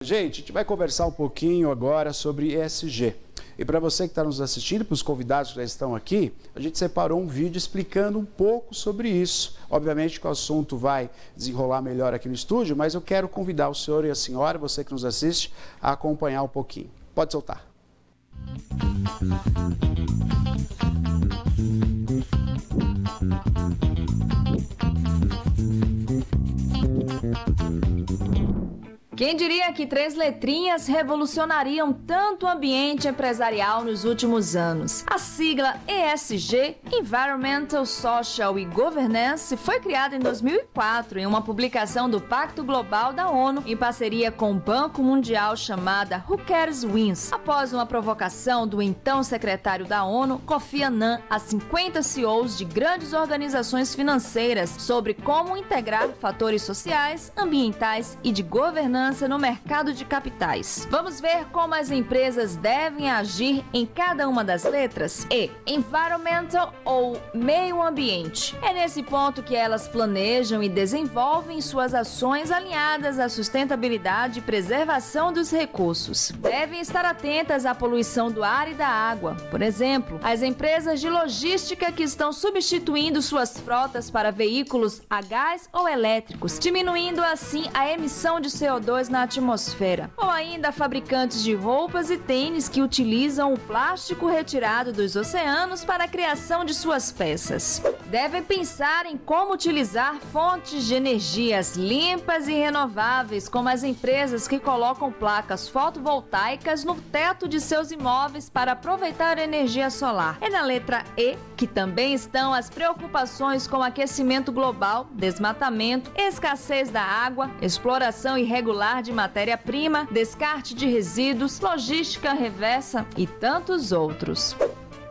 Gente, a gente vai conversar um pouquinho agora sobre ESG. E para você que está nos assistindo, para os convidados que já estão aqui, a gente separou um vídeo explicando um pouco sobre isso. Obviamente que o assunto vai desenrolar melhor aqui no estúdio, mas eu quero convidar o senhor e a senhora, você que nos assiste, a acompanhar um pouquinho. Pode soltar. Quem diria que 3 letrinhas revolucionariam tanto o ambiente empresarial nos últimos anos? A sigla ESG, Environmental, Social e Governance, foi criada em 2004 em uma publicação do Pacto Global da ONU em parceria com o Banco Mundial chamada Who Cares Wins, após uma provocação do então secretário da ONU, Kofi Annan, a 50 CEOs de grandes organizações financeiras sobre como integrar fatores sociais, ambientais e de governança no mercado de capitais. Vamos ver como as empresas devem agir em cada uma das letras? E, environmental ou meio ambiente. É nesse ponto que elas planejam e desenvolvem suas ações alinhadas à sustentabilidade e preservação dos recursos. Devem estar atentas à poluição do ar e da água. Por exemplo, as empresas de logística que estão substituindo suas frotas para veículos a gás ou elétricos, diminuindo assim a emissão de CO2 na atmosfera. Ou ainda fabricantes de roupas e tênis que utilizam o plástico retirado dos oceanos para a criação de suas peças. Devem pensar em como utilizar fontes de energias limpas e renováveis, como as empresas que colocam placas fotovoltaicas no teto de seus imóveis para aproveitar a energia solar. É na letra E que também estão as preocupações com aquecimento global, desmatamento, escassez da água, exploração irregular de matéria-prima, descarte de resíduos, logística reversa e tantos outros.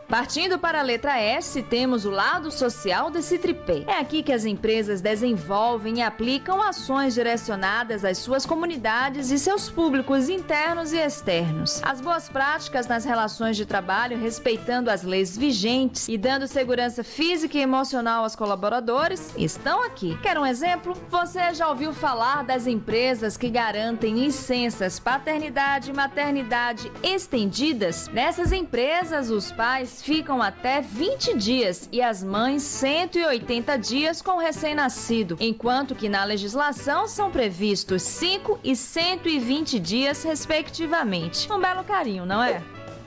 Partindo para a letra S, temos o lado social desse tripé. É aqui que as empresas desenvolvem e aplicam ações direcionadas às suas comunidades e seus públicos internos e externos. As boas práticas nas relações de trabalho, respeitando as leis vigentes e dando segurança física e emocional aos colaboradores, estão aqui. Quer um exemplo? Você já ouviu falar das empresas que garantem licenças paternidade e maternidade estendidas? Nessas empresas, os pais ficam até 20 dias e as mães 180 dias com o recém-nascido, enquanto que na legislação são previstos 5 e 120 dias, respectivamente. Um belo carinho, não é?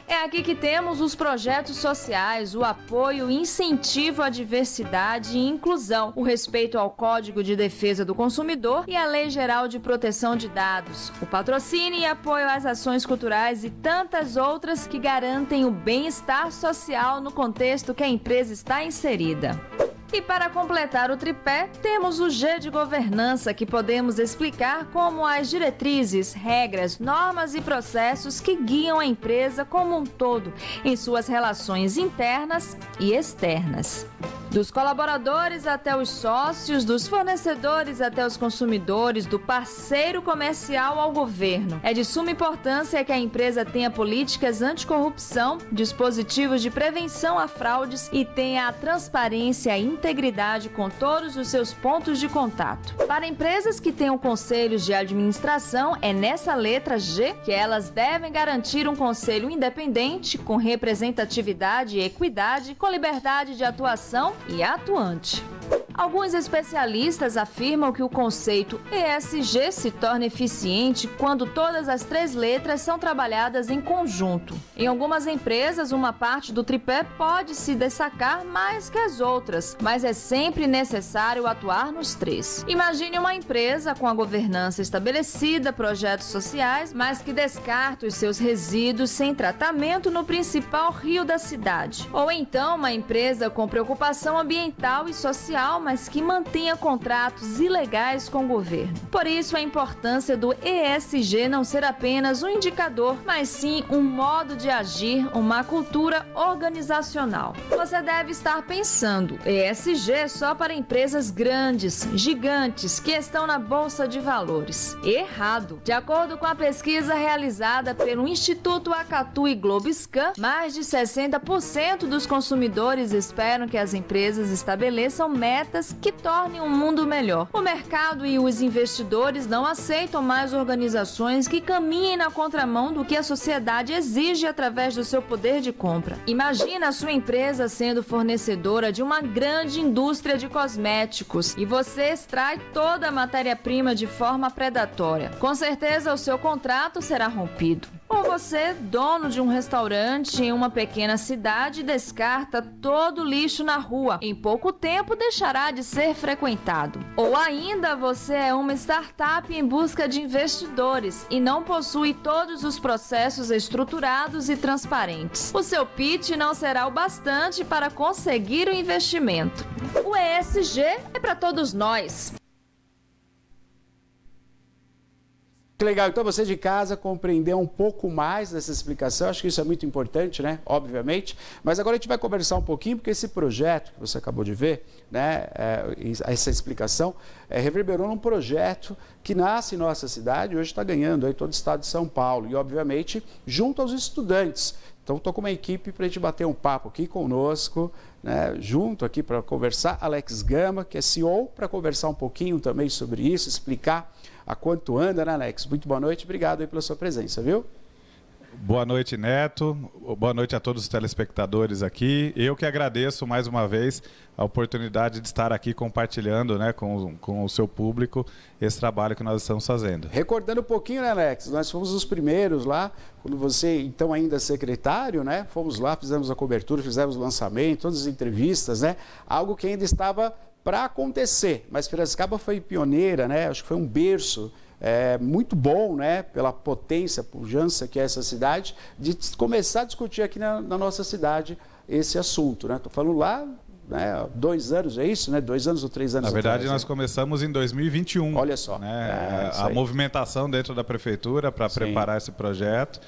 É aqui que temos os projetos sociais, o apoio e incentivo à diversidade e inclusão, o respeito ao Código de Defesa do Consumidor e à Lei Geral de Proteção de Dados, o patrocínio e apoio às ações culturais e tantas outras que garantem o bem-estar social no contexto que a empresa está inserida. E para completar o tripé, temos o G de governança, que podemos explicar como as diretrizes, regras, normas e processos que guiam a empresa como um todo em suas relações internas e externas. Dos colaboradores até os sócios, dos fornecedores até os consumidores, do parceiro comercial ao governo. É de suma importância que a empresa tenha políticas anticorrupção, dispositivos de prevenção a fraudes e tenha a transparência e integridade com todos os seus pontos de contato. Para empresas que tenham conselhos de administração, é nessa letra G que elas devem garantir um conselho independente, com representatividade e equidade, com liberdade de atuação e atuante. Alguns especialistas afirmam que o conceito ESG se torna eficiente quando todas as 3 letras são trabalhadas em conjunto. Em algumas empresas, uma parte do tripé pode se destacar mais que as outras, mas é sempre necessário atuar nos 3. Imagine uma empresa com a governança estabelecida, projetos sociais, mas que descarta os seus resíduos sem tratamento no principal rio da cidade. Ou então uma empresa com preocupação ambiental e social, mas que mantenha contratos ilegais com o governo. Por isso, a importância do ESG não ser apenas um indicador, mas sim um modo de agir, uma cultura organizacional. Você deve estar pensando, ESG é só para empresas grandes, gigantes, que estão na Bolsa de Valores. Errado! De acordo com a pesquisa realizada pelo Instituto Acatu e Globescan, mais de 60% dos consumidores esperam que as empresas empresas estabeleçam metas que tornem o mundo melhor. O mercado e os investidores não aceitam mais organizações que caminhem na contramão do que a sociedade exige através do seu poder de compra. Imagina a sua empresa sendo fornecedora de uma grande indústria de cosméticos e você extrai toda a matéria-prima de forma predatória. Com certeza o seu contrato será rompido. Ou você, dono de um restaurante em uma pequena cidade, descarta todo o lixo na rua. Em pouco tempo deixará de ser frequentado. Ou ainda você é uma startup em busca de investidores e não possui todos os processos estruturados e transparentes. O seu pitch não será o bastante para conseguir o investimento. O ESG é para todos nós. Que legal, então você de casa compreendeu um pouco mais dessa explicação, acho que isso é muito importante, né, obviamente, mas agora a gente vai conversar um pouquinho, porque esse projeto que você acabou de ver, né, essa explicação, reverberou num projeto que nasce em nossa cidade, hoje está ganhando aí todo o estado de São Paulo, e obviamente junto aos estudantes. Então estou com uma equipe para a gente bater um papo aqui conosco, né, junto aqui para conversar, Alex Gama, que é CEO, para conversar um pouquinho também sobre isso, explicar a quanto anda, né, Alex? Muito boa noite, obrigado aí pela sua presença, viu? Boa noite, Neto. Boa noite a todos os telespectadores aqui. Eu que agradeço mais uma vez a oportunidade de estar aqui compartilhando, né, com o seu público esse trabalho que nós estamos fazendo. Recordando um pouquinho, né, Alex? Nós fomos os primeiros lá, quando você, então ainda secretário, né? Fomos lá, fizemos a cobertura, fizemos o lançamento, todas as entrevistas, né? Algo que ainda estava para acontecer, mas Piracicaba foi pioneira, né? Acho que foi um berço muito bom, né? Pela potência, pujança que é essa cidade, de começar a discutir aqui na nossa cidade esse assunto, né? Estou falando lá, né? 2 anos, é isso, né? 2 anos ou 3 anos Na verdade, atrás, nós começamos em 2021. Olha só. Né? A movimentação dentro da prefeitura para preparar esse projeto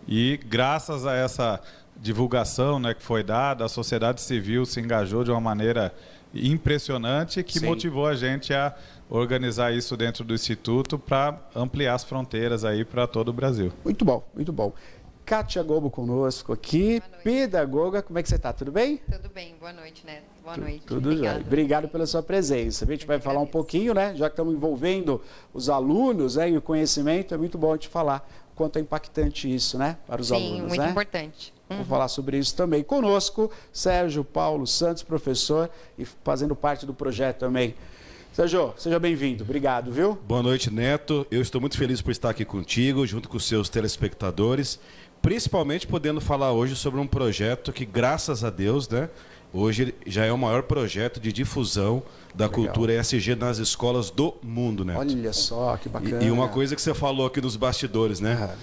e graças a essa divulgação, né, que foi dada, a sociedade civil se engajou de uma maneira impressionante que motivou a gente a organizar isso dentro do Instituto para ampliar as fronteiras aí para todo o Brasil. Muito bom, muito bom. Kátia Gobo conosco aqui, pedagoga, como é que você está? Tudo bem? Tudo bem, boa noite, Neto. Boa noite. Tudo jóia. Obrigado pela sua presença. A gente vai falar um pouquinho, né? Já que estamos envolvendo os alunos, né, e o conhecimento, é muito bom a gente falar o quanto é impactante isso, né, para os alunos. Sim, muito importante. Vou falar sobre isso também. Conosco, Sérgio Paulo Santos, professor e fazendo parte do projeto também. Sérgio, seja bem-vindo. Obrigado, viu? Boa noite, Neto. Eu estou muito feliz por estar aqui contigo, junto com os seus telespectadores, principalmente podendo falar hoje sobre um projeto que, graças a Deus, né, hoje já é o maior projeto de difusão da cultura ESG nas escolas do mundo, Neto. Olha só, que bacana. E uma coisa que você falou aqui nos bastidores, né?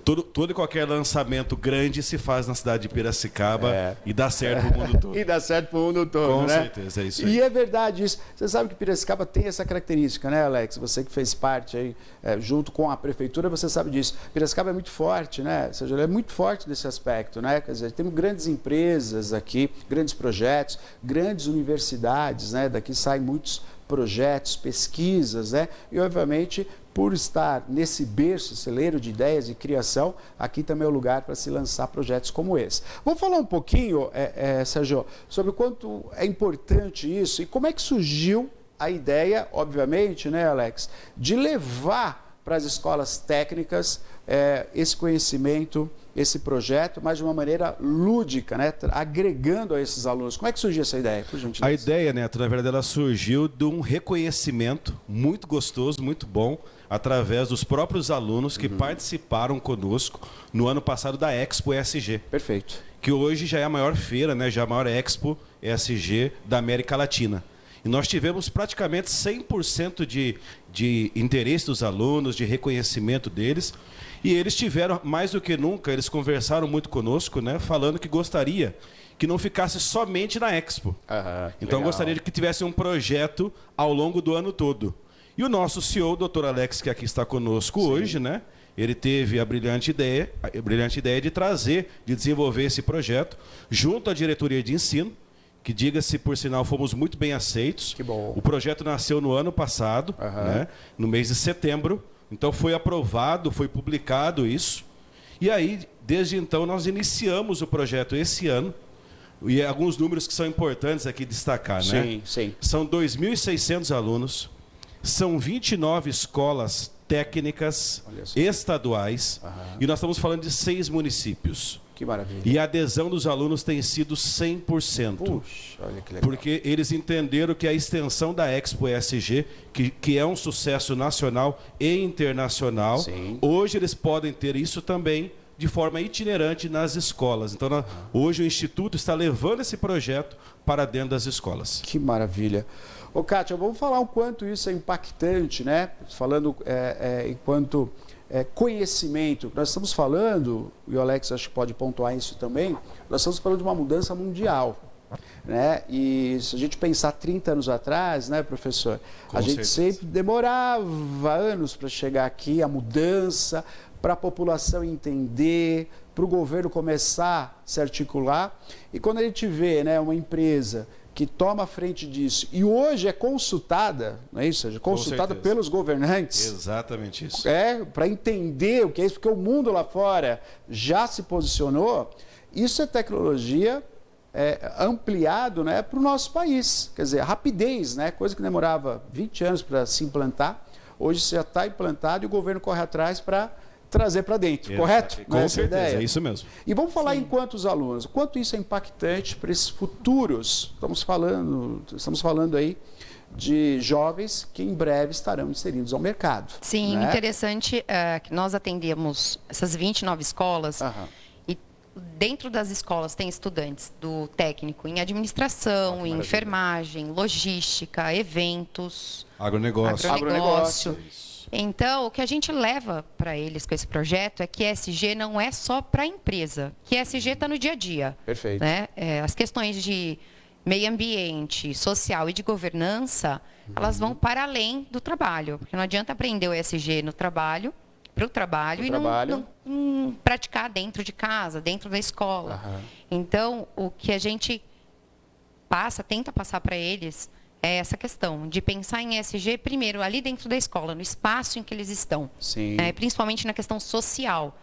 Todo e qualquer lançamento grande se faz na cidade de Piracicaba e dá certo pro mundo todo. E dá certo pro mundo todo, Com né? certeza, é isso aí. E é verdade isso. Você sabe que Piracicaba tem essa característica, né, Alex? Você que fez parte aí, junto com a prefeitura, você sabe disso. Piracicaba é muito forte, né? Ou seja, ela é muito forte nesse aspecto, né? Quer dizer, temos grandes empresas aqui, grandes projetos, grandes universidades, né? Daqui saem muitos projetos, pesquisas, né? E, obviamente, por estar nesse berço, celeiro de ideias e criação, aqui também é o lugar para se lançar projetos como esse. Vamos falar um pouquinho, Sérgio, sobre o quanto é importante isso e como é que surgiu a ideia, obviamente, né, Alex, de levar para as escolas técnicas esse conhecimento, esse projeto, mas de uma maneira lúdica, né? Agregando a esses alunos. Como é que surgiu essa ideia, por gentileza? A ideia, Neto, na verdade, ela surgiu de um reconhecimento muito gostoso, muito bom, através dos próprios alunos que participaram conosco no ano passado da Expo ESG. Perfeito. Que hoje já é a maior feira, né? Já é a maior Expo ESG da América Latina. E nós tivemos praticamente 100% de interesse dos alunos, de reconhecimento deles. E eles tiveram, mais do que nunca, eles conversaram muito conosco, né? Falando que gostaria que não ficasse somente na Expo. Então, gostaria de que tivesse um projeto ao longo do ano todo. E o nosso CEO, o Dr. Alex, que aqui está conosco hoje, né? Ele teve a brilhante ideia de trazer, de desenvolver esse projeto junto à diretoria de ensino, que, diga-se por sinal, fomos muito bem aceitos. Que bom. O projeto nasceu no ano passado, né? No mês de setembro. Então foi aprovado, foi publicado isso. E aí, desde então, nós iniciamos o projeto esse ano, E alguns números que são importantes aqui destacar, né? Sim, sim. São 2.600 alunos, são 29 escolas técnicas estaduais, e nós estamos falando de 6 municípios. Que maravilha. E a adesão dos alunos tem sido 100%. Puxa, olha que legal. Porque eles entenderam que a extensão da Expo ESG, que é um sucesso nacional e internacional, Sim. hoje eles podem ter isso também de forma itinerante nas escolas. Então, hoje o Instituto está levando esse projeto para dentro das escolas. Que maravilha. Ô, Kátia, vamos falar o quanto isso é impactante, né? Falando enquanto conhecimento. Nós estamos falando, e o Alex acho que pode pontuar isso também, nós estamos falando de uma mudança mundial. Né? E se a gente pensar 30 anos atrás, né, professor? Com a gente certeza. sempre demorava anos para chegar aqui, a mudança, para a população entender, para o governo começar a se articular. E quando a gente vê, né, uma empresa que toma a frente disso e hoje é consultada, não é isso? Ou seja, consultada pelos governantes. Exatamente isso. Para entender o que é isso, porque o mundo lá fora já se posicionou. Isso é tecnologia ampliado, né, para o nosso país. Quer dizer, a rapidez, né, coisa que demorava 20 anos para se implantar, hoje já está implantado e o governo corre atrás para trazer para dentro, correto? Com certeza, é isso mesmo. E vamos falar em quantos alunos, quanto isso é impactante para esses futuros, estamos falando aí de jovens que em breve estarão inseridos ao mercado. Sim, né? interessante que nós atendemos essas 29 escolas. E dentro das escolas tem estudantes do técnico em administração, em enfermagem, logística, eventos, agronegócio. Então, o que a gente leva para eles com esse projeto é que ESG não é só para a empresa, que ESG está no dia a dia. Perfeito. Né? As questões de meio ambiente, social e de governança, elas vão para além do trabalho. Porque não adianta aprender o ESG no trabalho, para o trabalho e não praticar dentro de casa, dentro da escola. Então, o que a gente tenta passar para eles é essa questão de pensar em ESG primeiro ali dentro da escola, no espaço em que eles estão. Sim. Principalmente na questão social,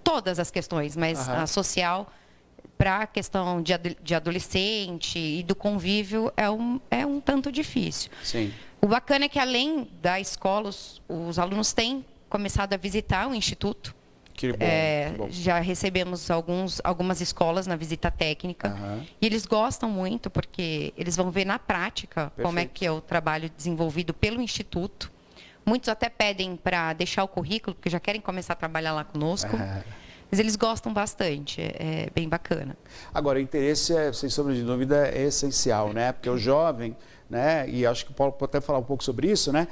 todas as questões, mas a social para a questão de adolescente e do convívio é um tanto difícil. Sim. O bacana é que além da escola, os alunos têm começado a visitar o Instituto. Que bom, que bom. Já recebemos algumas escolas na visita técnica e eles gostam muito porque eles vão ver na prática como é que é o trabalho desenvolvido pelo Instituto. Muitos até pedem para deixar o currículo, porque já querem começar a trabalhar lá conosco. Mas eles gostam bastante, é bem bacana. Agora, o interesse, sem sombra de dúvida, é essencial, né? Porque o jovem, né? E acho que o Paulo pode até falar um pouco sobre isso, né?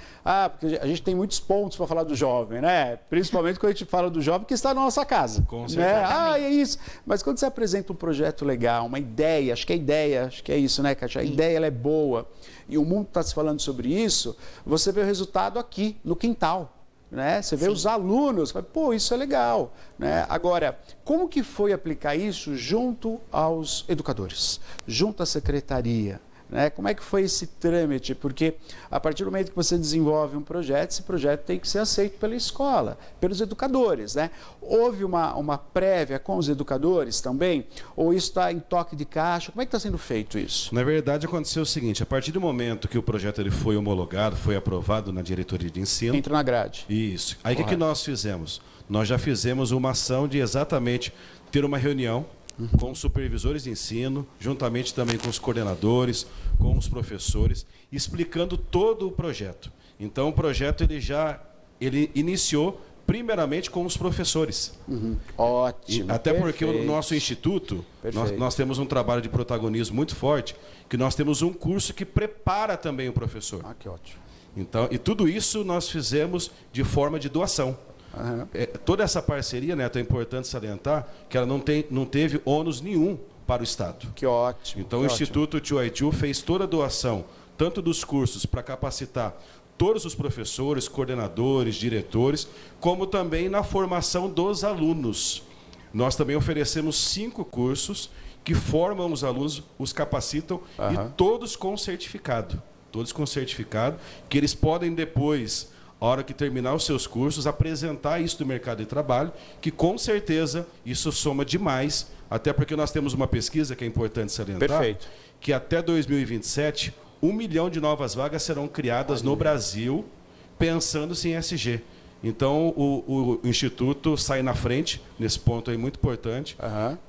Porque a gente tem muitos pontos para falar do jovem, né? Principalmente quando a gente fala do jovem que está na nossa casa. Com certeza. Né? É isso. Mas quando você apresenta um projeto legal, uma ideia, acho que é isso, né, Kátia? A ideia ela é boa e o mundo está se falando sobre isso, você vê o resultado aqui, no quintal. Né? Você vê os alunos, pô, isso é legal. Né? Agora, como que foi aplicar isso junto aos educadores, junto à secretaria? Né? Como é que foi esse trâmite? Porque a partir do momento que você desenvolve um projeto, esse projeto tem que ser aceito pela escola, pelos educadores. Né? Houve uma prévia com os educadores também? Ou isso está em toque de caixa? Como é que está sendo feito isso? Na verdade, aconteceu o seguinte, a partir do momento que o projeto ele foi homologado, foi aprovado na diretoria de ensino... Entra na grade. Isso. Aí o que nós fizemos? Nós já fizemos uma ação de exatamente ter uma reunião com os supervisores de ensino, juntamente também com os coordenadores, com os professores, explicando todo o projeto. Então, o projeto ele iniciou primeiramente com os professores. Ótimo. Até porque o nosso instituto, nós temos um trabalho de protagonismo muito forte, que nós temos um curso que prepara também o professor. Que ótimo. Então, e tudo isso nós fizemos de forma de doação. Toda essa parceria, Neto, é importante salientar que ela não teve ônus nenhum para o Estado. Que ótimo. Então, o Instituto 2i2 fez toda a doação, tanto dos cursos para capacitar todos os professores, coordenadores, diretores, como também na formação dos alunos. Nós também oferecemos 5 cursos que formam os alunos, os capacitam e todos com certificado. Todos com certificado, que eles podem depois... a hora que terminar os seus cursos, apresentar isso no mercado de trabalho, que com certeza isso soma demais Até porque nós temos uma pesquisa que é importante salientar. Perfeito. Que até 2027, 1 milhão de novas vagas serão criadas no Brasil, pensando-se em ESG. Então, o Instituto sai na frente, nesse ponto aí muito importante,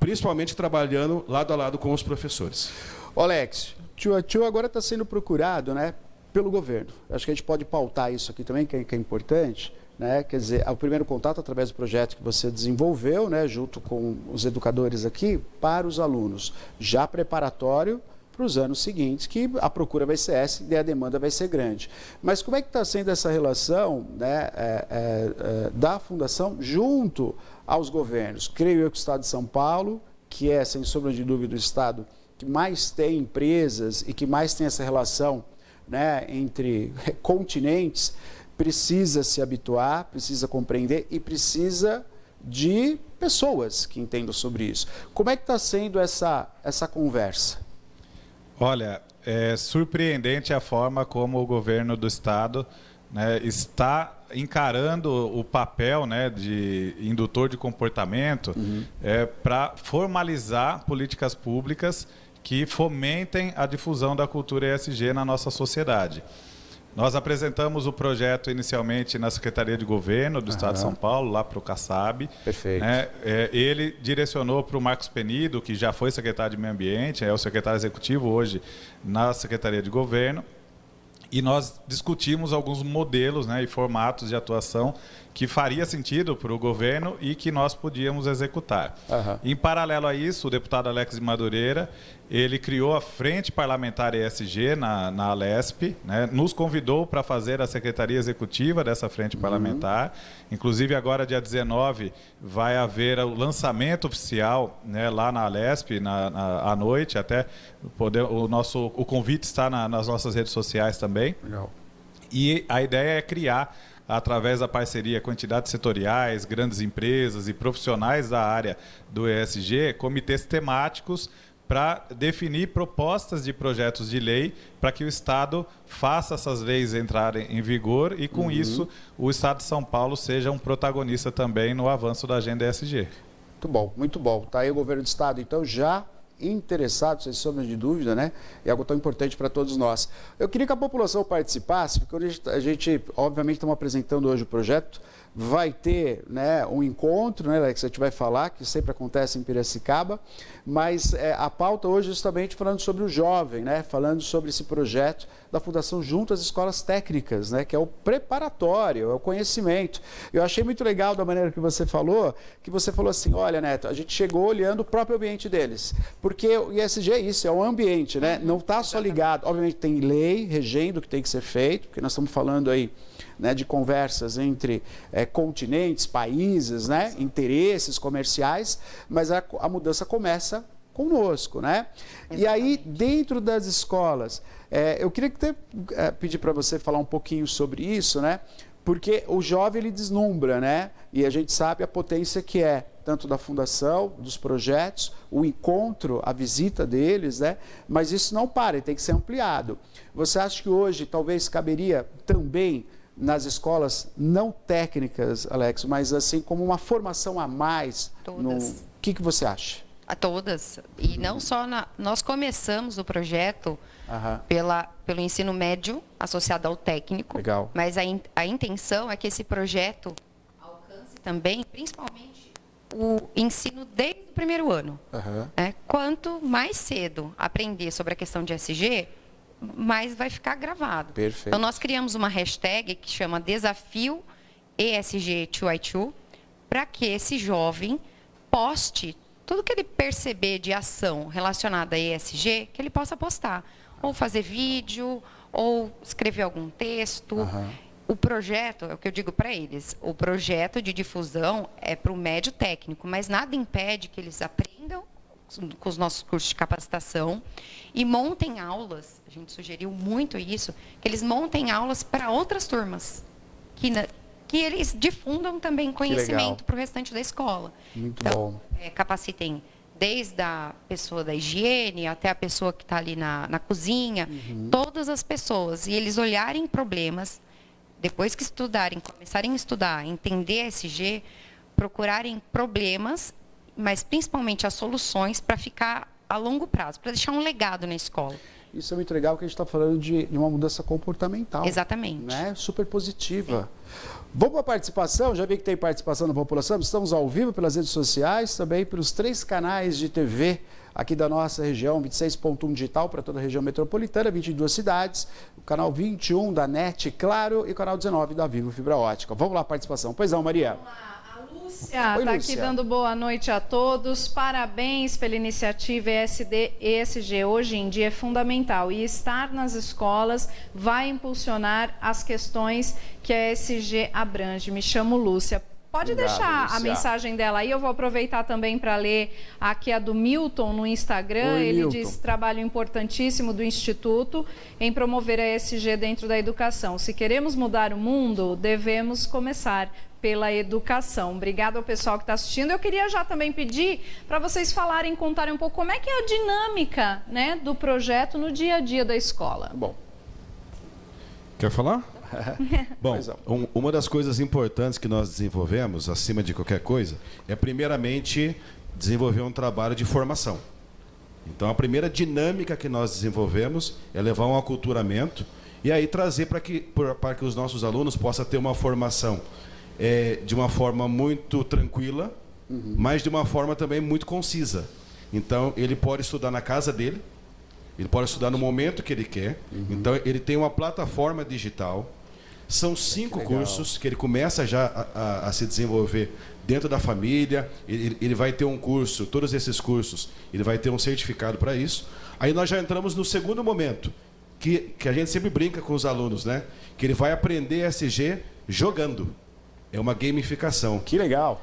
principalmente trabalhando lado a lado com os professores. Alex, Tio agora está sendo procurado, né, pelo governo. Acho que a gente pode pautar isso aqui também, que é importante. Né? Quer dizer, o primeiro contato através do projeto que você desenvolveu, né, junto com os educadores aqui, para os alunos, já preparatório para os anos seguintes, que a procura vai ser essa e a demanda vai ser grande. Mas como é que está sendo essa relação, né, da Fundação junto aos governos? Creio eu que o Estado de São Paulo, que é, sem sombra de dúvida, o Estado que mais tem empresas e que mais tem essa relação, né, entre continentes, precisa se habituar, precisa compreender e precisa de pessoas que entendam sobre isso. Como é que está sendo essa conversa? Olha, é surpreendente a forma como o governo do Estado, né, está encarando o papel, né, de indutor de comportamento para formalizar políticas públicas que fomentem a difusão da cultura ESG na nossa sociedade. Nós apresentamos o projeto inicialmente na Secretaria de Governo do Estado de São Paulo, lá para o CASAB. Perfeito. Né? Ele direcionou para o Marcos Penido, que já foi secretário de Meio Ambiente, é o secretário executivo hoje na Secretaria de Governo. E nós discutimos alguns modelos, né, e formatos de atuação que faria sentido para o governo e que nós podíamos executar. Em paralelo a isso, o deputado Alex de Madureira, ele criou a Frente Parlamentar ESG na Alesp, né, nos convidou para fazer a Secretaria Executiva dessa Frente Parlamentar. Inclusive, agora, dia 19, vai haver o lançamento oficial, né, lá na Alesp, à noite, até o convite está nas nossas redes sociais também. Legal. E a ideia é criar, através da parceria com entidades setoriais, grandes empresas e profissionais da área do ESG, comitês temáticos para definir propostas de projetos de lei para que o Estado faça essas leis entrarem em vigor e, com isso, o Estado de São Paulo seja um protagonista também no avanço da agenda ESG. Muito bom, muito bom. Está aí o governo do Estado, então, já interessado, sem sombra de dúvida, né? É algo tão importante para todos nós. Eu queria que a população participasse, porque a gente obviamente, estamos apresentando hoje o projeto, vai ter, né, um encontro, né, Alex, a gente vai falar, que sempre acontece em Piracicaba, mas a pauta hoje é justamente falando sobre o jovem, né, falando sobre esse projeto da Fundação junto às escolas técnicas, né, que é o preparatório, é o conhecimento. Eu achei muito legal da maneira que você falou assim, olha, Neto, a gente chegou olhando o próprio ambiente deles, porque o ESG é isso, é um ambiente, né, não está só ligado, obviamente tem lei regendo o que tem que ser feito, porque nós estamos falando aí, né, de conversas entre continentes, países, né, interesses comerciais, mas a mudança começa conosco, né? Exatamente. E aí, dentro das escolas, eu queria pedir para você falar um pouquinho sobre isso, né? Porque o jovem, ele deslumbra, né? E a gente sabe a potência que é, tanto da fundação, dos projetos, o encontro, a visita deles, né? Mas isso não para, ele tem que ser ampliado. Você acha que hoje, talvez, caberia também nas escolas não técnicas, Alex, mas assim como uma formação a mais? Todas. O que você acha? A todas. E não só nós começamos o projeto pelo ensino médio associado ao técnico. Legal. Mas a intenção é que esse projeto alcance também, principalmente, o ensino desde o primeiro ano. Quanto mais cedo aprender sobre a questão de ESG, mais vai ficar gravado. Perfeito. Então, nós criamos uma hashtag que chama Desafio ESG2I2, para que esse jovem poste tudo que ele perceber de ação relacionada a ESG, que ele possa postar. Ou fazer vídeo, ou escrever algum texto. O projeto, é o que eu digo para eles, o projeto de difusão é para o médio técnico, mas nada impede que eles aprendam com os nossos cursos de capacitação e montem aulas, a gente sugeriu muito isso, que eles montem aulas para outras turmas, que eles difundam também conhecimento para o restante da escola. Muito bom. Capacitem desde a pessoa da higiene até a pessoa que está ali na cozinha, todas as pessoas, e eles olharem problemas, depois que estudarem, começarem a estudar, entender ESG, procurarem problemas mas principalmente as soluções para ficar a longo prazo, para deixar um legado na escola. Isso é muito legal, que a gente está falando de uma mudança comportamental. Exatamente. Né? Super positiva. Vamos para a participação? Já vi que tem participação da população. Estamos ao vivo pelas redes sociais, também pelos 3 canais de TV aqui da nossa região, 26.1 digital para toda a região metropolitana, 22 cidades, o canal 21 da NET, Claro, e o canal 19 da Vivo Fibra Ótica. Vamos lá, a participação. Pois não, Maria. Vamos lá. Lúcia está aqui dando boa noite a todos. Parabéns pela iniciativa ESG. Hoje em dia é fundamental e estar nas escolas vai impulsionar as questões que a ESG abrange. Me chamo Lúcia. Pode deixar a mensagem dela aí, eu vou aproveitar também para ler aqui a do Milton no Instagram. Oi, ele Milton. diz trabalho importantíssimo do Instituto em promover a ESG dentro da educação. Se queremos mudar o mundo, devemos começar pela educação. Obrigada ao pessoal que está assistindo. Eu queria já também pedir para vocês falarem, contarem um pouco como é que é a dinâmica, né, do projeto no dia a dia da escola. Bom. Quer falar? Bom, uma das coisas importantes que nós desenvolvemos, acima de qualquer coisa, é primeiramente desenvolver um trabalho de formação. Então, a primeira dinâmica que nós desenvolvemos é levar um aculturamento e aí trazer para que os nossos alunos possam ter uma formação de uma forma muito tranquila, mas de uma forma também muito concisa. Então, ele pode estudar na casa dele, ele pode estudar no momento que ele quer. Então, ele tem uma plataforma digital. São 5 cursos que ele começa já a se desenvolver dentro da família. Ele vai ter um curso, todos esses cursos, ele vai ter um certificado para isso. Aí nós já entramos no segundo momento, que a gente sempre brinca com os alunos, né? Que ele vai aprender ESG jogando. É uma gamificação. Que legal.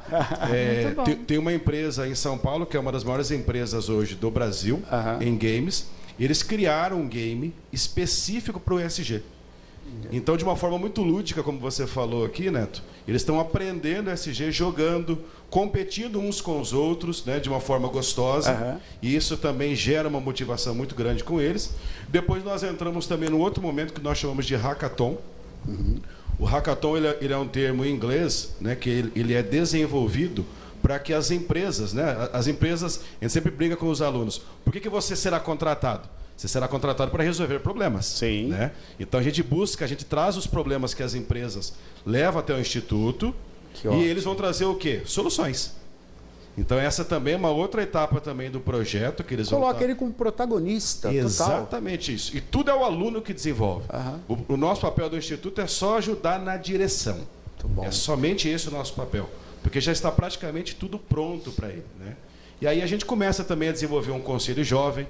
Tem uma empresa em São Paulo, que é uma das maiores empresas hoje do Brasil, em games. Eles criaram um game específico para o ESG. Então, de uma forma muito lúdica, como você falou aqui, Neto, eles estão aprendendo ESG jogando, competindo uns com os outros, né, de uma forma gostosa. E isso também gera uma motivação muito grande com eles. Depois nós entramos também no outro momento que nós chamamos de hackathon. O hackathon ele é um termo em inglês, né, que ele é desenvolvido para que as empresas, né, a gente sempre briga com os alunos. Por que você será contratado? Você será contratado para resolver problemas. Sim. Né? Então a gente traz os problemas que as empresas levam até o Instituto e eles vão trazer o quê? Soluções. Então essa também é uma outra etapa também do projeto que eles Coloca ele como protagonista. Exatamente total. Isso. E tudo é o aluno que desenvolve. O nosso papel do Instituto é só ajudar na direção. Muito bom. É somente esse o nosso papel. Porque já está praticamente tudo pronto para ele. Né? E aí a gente começa também a desenvolver um conselho jovem,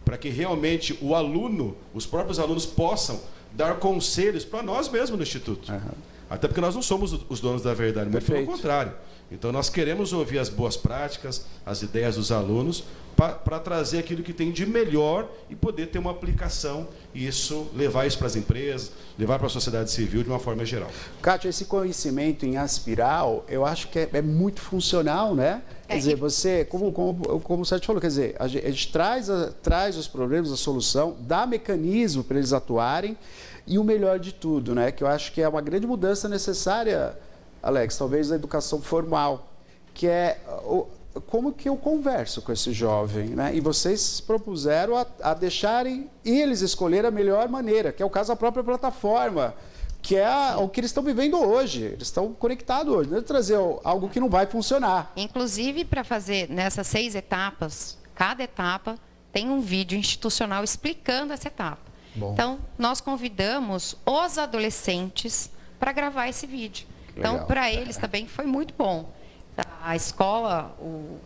para que realmente o aluno, os próprios alunos possam dar conselhos para nós mesmos no Instituto. Até porque nós não somos os donos da verdade, muito pelo contrário. Então nós queremos ouvir as boas práticas, as ideias dos alunos, para trazer aquilo que tem de melhor e poder ter uma aplicação e isso, levar isso para as empresas, levar para a sociedade civil de uma forma geral. Kátia, esse conhecimento em Aspiral, eu acho que é muito funcional, né? Quer dizer, você, como o Sérgio falou, quer dizer, a gente traz os problemas, a solução, dá mecanismo para eles atuarem e o melhor de tudo, né? Que eu acho que é uma grande mudança necessária, Alex, talvez na educação formal, que é como que eu converso com esse jovem, né? E vocês propuseram a deixarem eles escolher a melhor maneira, que é o caso da própria plataforma, que é o que eles estão vivendo hoje. Eles estão conectados hoje. Não é trazer algo que não vai funcionar. Inclusive, para fazer nessas 6 etapas, cada etapa tem um vídeo institucional explicando essa etapa. Bom. Então, nós convidamos os adolescentes para gravar esse vídeo. Legal. Então, para eles também foi muito bom. A escola,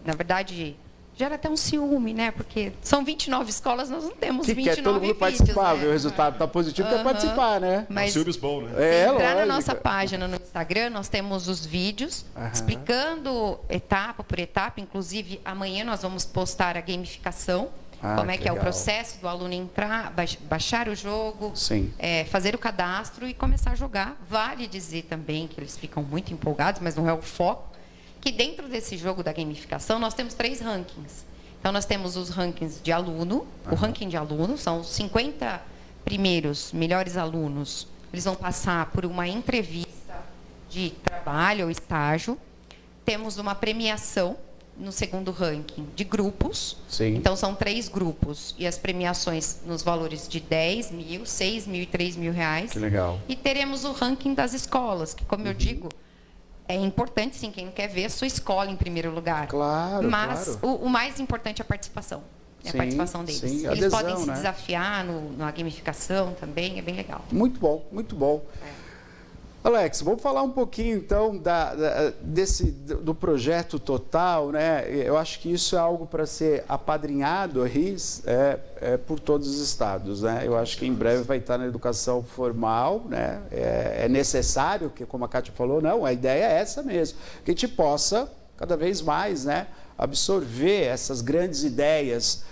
na verdade, gera até um ciúme, né? Porque são 29 escolas, nós não temos 29 vídeos. Quer todo mundo participar, né? O resultado está positivo, quer participar, né? Mas ciúmes bom, né? Entrar na nossa página no Instagram, nós temos os vídeos explicando etapa por etapa. Inclusive, amanhã nós vamos postar a gamificação. Como é que é o processo do aluno entrar, baixar o jogo, fazer o cadastro e começar a jogar. Vale dizer também que eles ficam muito empolgados, mas não é o foco. Que dentro desse jogo da gamificação nós temos 3 rankings. Então nós temos os rankings de aluno, o ranking de aluno, são os 50 primeiros melhores alunos. Eles vão passar por uma entrevista de trabalho ou estágio. Temos uma premiação no segundo ranking de grupos. Sim. Então, são 3 grupos. E as premiações nos valores de 10 mil, 6 mil e 3 mil reais. Que legal. E teremos o ranking das escolas, que, como eu digo, é importante, sim, quem não quer ver a sua escola em primeiro lugar. Claro, Mas claro. O mais importante é a participação. É a participação deles. Sim, Eles adesão, podem se né? desafiar na gamificação também, é bem legal. Muito bom, muito bom. Alex, vamos falar um pouquinho, então, do projeto Total, né? Eu acho que isso é algo para ser apadrinhado aí, por todos os estados, né? Eu acho que em breve vai estar na educação formal, né? É necessário, que, como a Kátia falou, não, a ideia é essa mesmo, que a gente possa, cada vez mais, né, absorver essas grandes ideias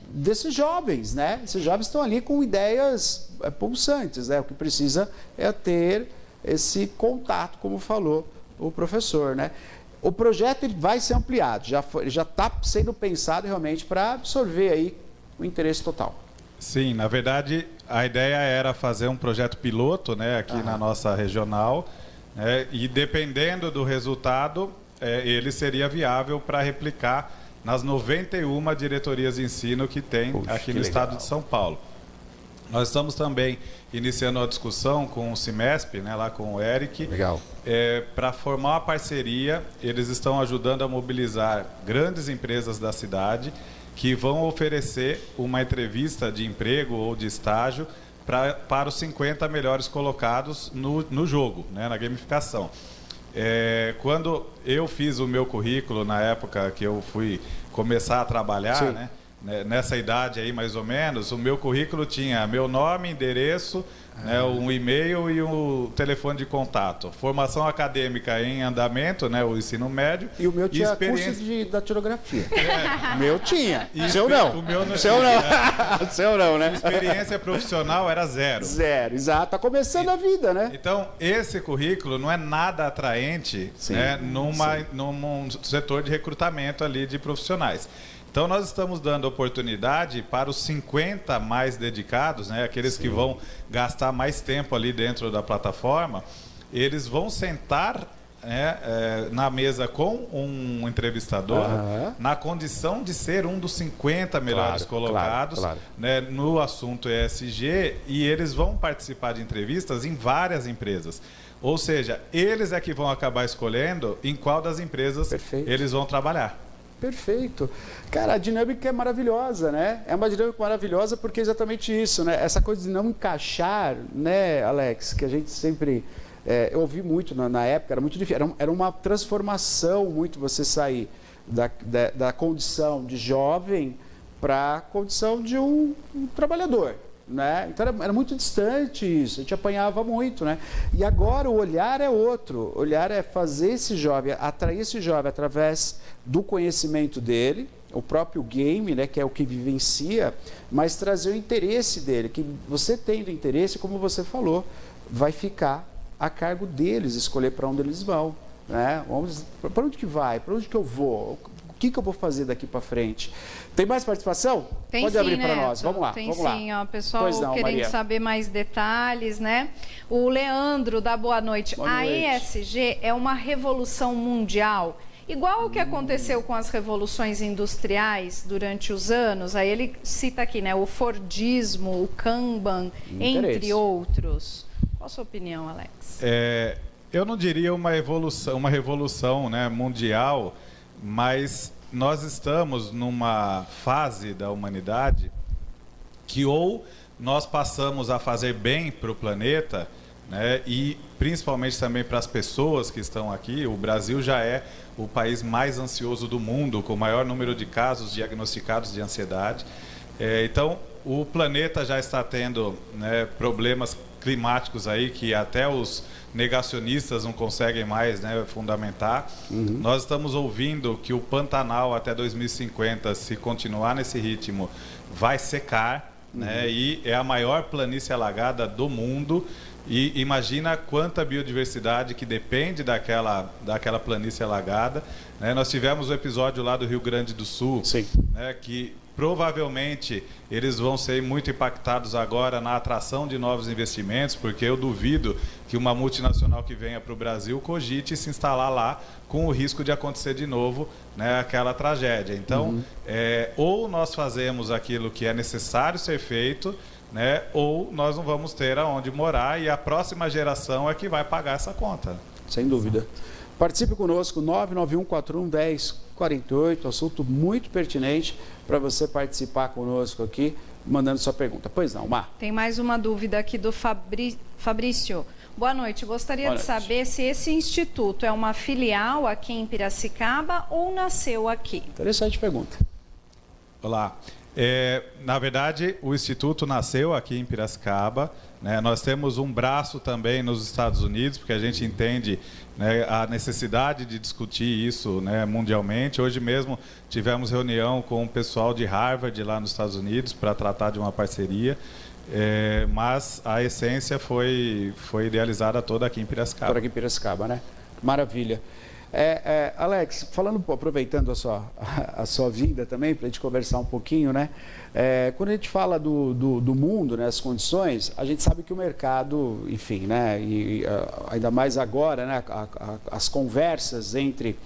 desses jovens, né? Esses jovens estão ali com ideias pulsantes, né? O que precisa é ter esse contato, como falou o professor, né? O projeto ele vai ser ampliado, já está sendo pensado realmente para absorver aí o interesse total. Sim, na verdade, a ideia era fazer um projeto piloto, né, aqui na nossa regional, né, e dependendo do resultado, ele seria viável para replicar nas 91 diretorias de ensino que tem aqui no estado de São Paulo. Nós estamos também iniciando uma discussão com o Cimesp, né, lá com o Eric, para formar uma parceria. Eles estão ajudando a mobilizar grandes empresas da cidade que vão oferecer uma entrevista de emprego ou de estágio para os 50 melhores colocados no jogo, né, na gamificação. Quando eu fiz o meu currículo, na época que eu fui começar a trabalhar, né, nessa idade aí mais ou menos, o meu currículo tinha meu nome, endereço, né, um e-mail e um telefone de contato. Formação acadêmica em andamento, né, o ensino médio. E o meu tinha experiência... curso de datilografia. O meu tinha. Seu não. O meu não Seu tinha. não. Seu não, né? Experiência profissional era 0. 0, exato. Está começando a vida, né? Então, esse currículo não é nada atraente, né, num setor de recrutamento ali de profissionais. Então, nós estamos dando oportunidade para os 50 mais dedicados, né, aqueles que vão gastar mais tempo ali dentro da plataforma, eles vão sentar, né, na mesa com um entrevistador, na condição de ser um dos 50 melhores colocados, né, no assunto ESG, e eles vão participar de entrevistas em várias empresas. Ou seja, eles é que vão acabar escolhendo em qual das empresas eles vão trabalhar. Perfeito. Cara, a dinâmica é maravilhosa, né? É uma dinâmica maravilhosa porque é exatamente isso, né? Essa coisa de não encaixar, né, Alex, que a gente sempre... eu ouvi muito na época, era muito difícil. Era uma transformação muito você sair da condição de jovem para a condição de um trabalhador, né? Então era muito distante isso, a gente apanhava muito, né? E agora o olhar é outro, o olhar é fazer esse jovem, atrair esse jovem através do conhecimento dele, o próprio game, né, que é o que vivencia, mas trazer o interesse dele, que você tendo interesse, como você falou, vai ficar a cargo deles escolher para onde eles vão, né? Para onde que vai, para onde que eu vou, o que eu vou fazer daqui para frente. Tem mais participação? Tem. Pode sim, abrir para Neto. nós, vamos lá. Tem vamos sim, lá. Ó, pessoal querendo Maria. saber mais detalhes, né? O Leandro dá boa noite. Boa noite. A ESG é uma revolução mundial, igual o que aconteceu com as revoluções industriais durante os anos. Aí ele cita aqui, né, o Fordismo, o Kanban, entre outros. Qual a sua opinião, Alex? Eu não diria uma revolução, né, mundial, mas nós estamos numa fase da humanidade que ou nós passamos a fazer bem para o planeta, né, e principalmente também para as pessoas que estão aqui. O Brasil já é o país mais ansioso do mundo, com o maior número de casos diagnosticados de ansiedade. Então, o planeta já está tendo, né, problemas climáticos aí que até os negacionistas não conseguem mais, né, fundamentar. Nós estamos ouvindo que o Pantanal até 2050, se continuar nesse ritmo, vai secar, né, e é a maior planície alagada do mundo. E imagina quanta biodiversidade que depende daquela planície alagada, né? Nós tivemos o episódio lá do Rio Grande do Sul, né, que Provavelmente eles vão ser muito impactados agora na atração de novos investimentos, porque eu duvido que uma multinacional que venha para o Brasil cogite se instalar lá com o risco de acontecer de novo, né, aquela tragédia. Então, ou nós fazemos aquilo que é necessário ser feito, né, ou nós não vamos ter aonde morar e a próxima geração é que vai pagar essa conta. Sem dúvida. Participe conosco, 991411048, assunto muito pertinente para você participar conosco aqui, mandando sua pergunta. Pois não, Mar? Tem mais uma dúvida aqui do Fabrício. Boa noite, gostaria de saber se esse instituto é uma filial aqui em Piracicaba ou nasceu aqui. Interessante pergunta. Olá. Na verdade, o Instituto nasceu aqui em Piracicaba, né? Nós temos um braço também nos Estados Unidos, porque a gente entende, né, a necessidade de discutir isso, né, mundialmente. Hoje mesmo tivemos reunião com o pessoal de Harvard lá nos Estados Unidos para tratar de uma parceria, mas a essência foi idealizada toda aqui em Piracicaba. Toda aqui em Piracicaba, né? Maravilha. Alex, aproveitando a sua vinda também, para a gente conversar um pouquinho, né? Quando a gente fala do mundo, né, as condições, a gente sabe que o mercado, enfim, né, ainda mais agora, né, as conversas entre,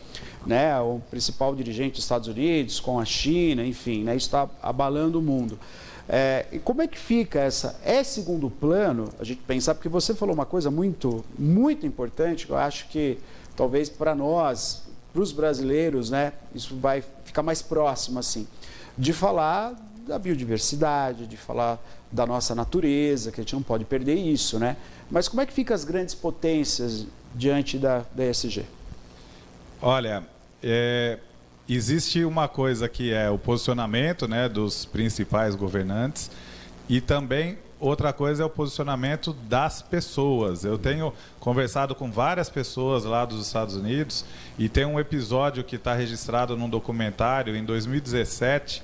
né, o principal dirigente dos Estados Unidos com a China, enfim, né, isso está abalando o mundo. E como é que fica segundo plano, a gente pensar, porque você falou uma coisa muito, muito importante, que eu acho que talvez para nós, para os brasileiros, né, isso vai ficar mais próximo, assim, de falar da biodiversidade, de falar da nossa natureza, que a gente não pode perder isso, né? Mas como é que ficam as grandes potências diante da ESG? Olha, existe uma coisa que é o posicionamento, né, dos principais governantes e também outra coisa é o posicionamento das pessoas. Eu tenho conversado com várias pessoas lá dos Estados Unidos e tem um episódio que está registrado num documentário. Em 2017,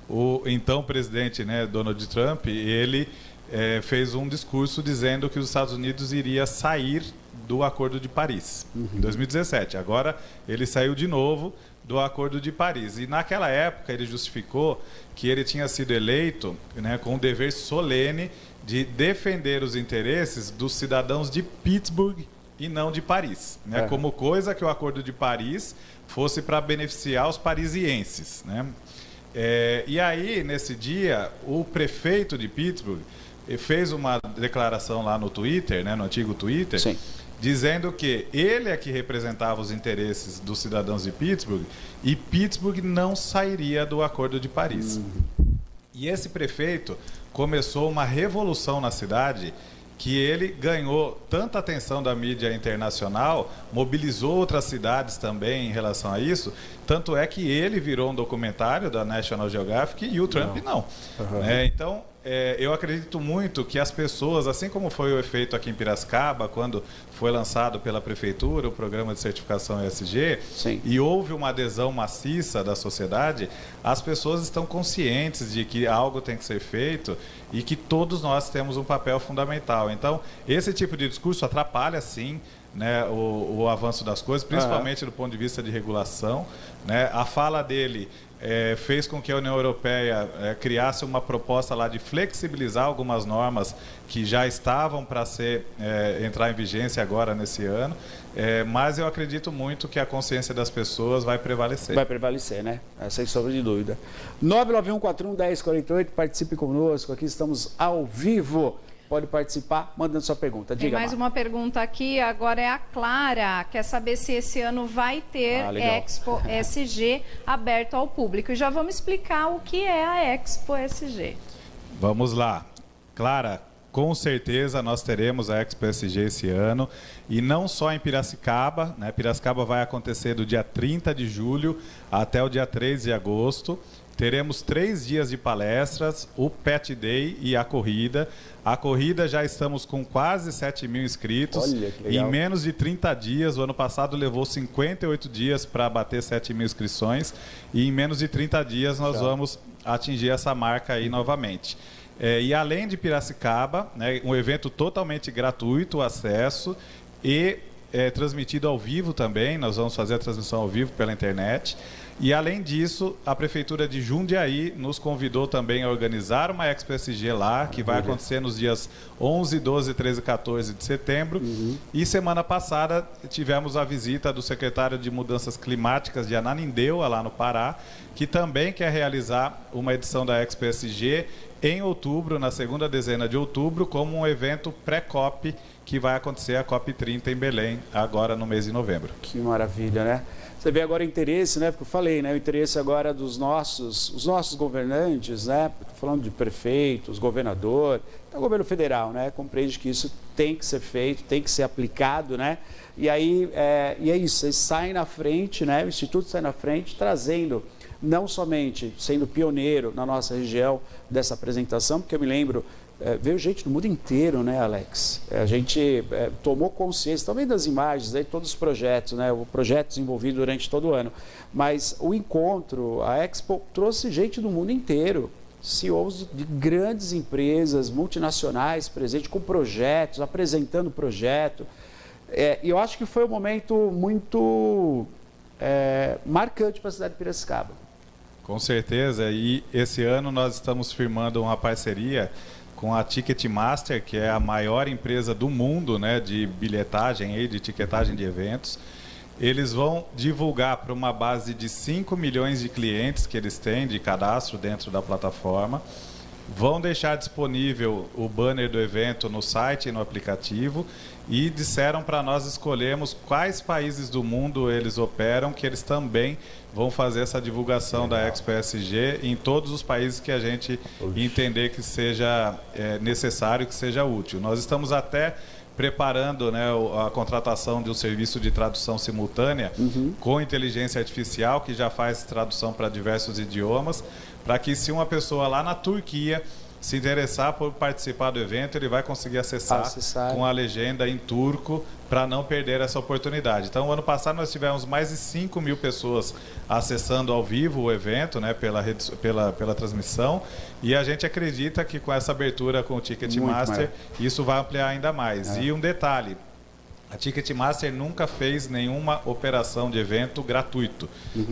o então presidente, né, Donald Trump, ele fez um discurso dizendo que os Estados Unidos iria sair do Acordo de Paris, em 2017. Agora ele saiu de novo do Acordo de Paris. E naquela época ele justificou que ele tinha sido eleito, né, com o dever solene de defender os interesses dos cidadãos de Pittsburgh e não de Paris, né, como coisa que o Acordo de Paris fosse para beneficiar os parisienses, né? E aí, nesse dia, o prefeito de Pittsburgh fez uma declaração lá no Twitter, né, no antigo Twitter, sim, dizendo que ele é que representava os interesses dos cidadãos de Pittsburgh e Pittsburgh não sairia do Acordo de Paris. E esse prefeito começou uma revolução na cidade que ele ganhou tanta atenção da mídia internacional, mobilizou outras cidades também em relação a isso, tanto é que ele virou um documentário da National Geographic e o Trump não. Então, eu acredito muito que as pessoas, assim como foi o efeito aqui em Piracicaba, quando foi lançado pela Prefeitura o programa de certificação ESG, sim, e houve uma adesão maciça da sociedade, as pessoas estão conscientes de que algo tem que ser feito e que todos nós temos um papel fundamental. Então, esse tipo de discurso atrapalha, sim, né, o avanço das coisas, principalmente do ponto de vista de regulação, né? A fala dele fez com que a União Europeia criasse uma proposta lá de flexibilizar algumas normas que já estavam para entrar em vigência agora nesse ano, mas eu acredito muito que a consciência das pessoas vai prevalecer. Vai prevalecer, né? Sem sombra de dúvida. 991411048, participe conosco, aqui estamos ao vivo. Pode participar, mandando sua pergunta. Diga, tem mais uma pergunta aqui, agora é a Clara. Quer saber se esse ano vai ter Expo ESG aberto ao público. E já vamos explicar o que é a Expo ESG. Vamos lá. Clara, com certeza nós teremos a Expo ESG esse ano. E não só em Piracicaba, né? Piracicaba vai acontecer do dia 30 de julho até o dia 3 de agosto. Teremos 3 dias de palestras, o Pet Day e a corrida. A corrida já estamos com quase 7 mil inscritos. Olha, que legal. Em menos de 30 dias, o ano passado levou 58 dias para bater 7 mil inscrições. E em menos de 30 dias nós vamos atingir essa marca aí novamente. E além de Piracicaba, né, um evento totalmente gratuito, acesso e transmitido ao vivo também. Nós vamos fazer a transmissão ao vivo pela internet. E, além disso, a Prefeitura de Jundiaí nos convidou também a organizar uma Expo SG lá, que vai acontecer nos dias 11, 12, 13 e 14 de setembro. E semana passada tivemos a visita do secretário de Mudanças Climáticas de Ananindeua, lá no Pará, que também quer realizar uma edição da Expo SG em outubro, na segunda dezena de outubro, como um evento pré-COP, que vai acontecer a COP30 em Belém, agora no mês de novembro. Que maravilha, né? Você vê agora o interesse, né? Porque eu falei, né? O interesse agora dos os nossos governantes, né? Estou falando de prefeitos, governador, o governo federal, né? Compreende que isso tem que ser feito, tem que ser aplicado, né? E aí, e é isso, eles saem na frente, né? O Instituto sai na frente, trazendo, não somente sendo pioneiro na nossa região dessa apresentação, porque eu me lembro, veio gente do mundo inteiro, né, Alex? A gente tomou consciência também das imagens, aí, todos os projetos, né? O projeto desenvolvido durante todo o ano. Mas o encontro, a Expo, trouxe gente do mundo inteiro. CEOs de grandes empresas, multinacionais presentes com projetos, apresentando projeto. E eu acho que foi um momento muito marcante para a cidade de Piracicaba. Com certeza. E esse ano nós estamos firmando uma parceria com a Ticketmaster, que é a maior empresa do mundo, né, de bilhetagem e de etiquetagem de eventos. Eles vão divulgar para uma base de 5 milhões de clientes que eles têm de cadastro dentro da plataforma. Vão deixar disponível o banner do evento no site e no aplicativo e disseram para nós escolhermos quais países do mundo eles operam, que eles também vão fazer essa divulgação da Expo SG em todos os países que a gente entender que seja necessário, que seja útil. Nós estamos até preparando, né, a contratação de um serviço de tradução simultânea com inteligência artificial, que já faz tradução para diversos idiomas, para que, se uma pessoa lá na Turquia se interessar por participar do evento, ele vai conseguir acessar. Com a legenda em turco, para não perder essa oportunidade. Então, ano passado nós tivemos mais de 5 mil pessoas acessando ao vivo o evento, né, pela transmissão, e a gente acredita que com essa abertura com o Ticketmaster, isso vai ampliar ainda mais. E um detalhe, a Ticketmaster nunca fez nenhuma operação de evento gratuito.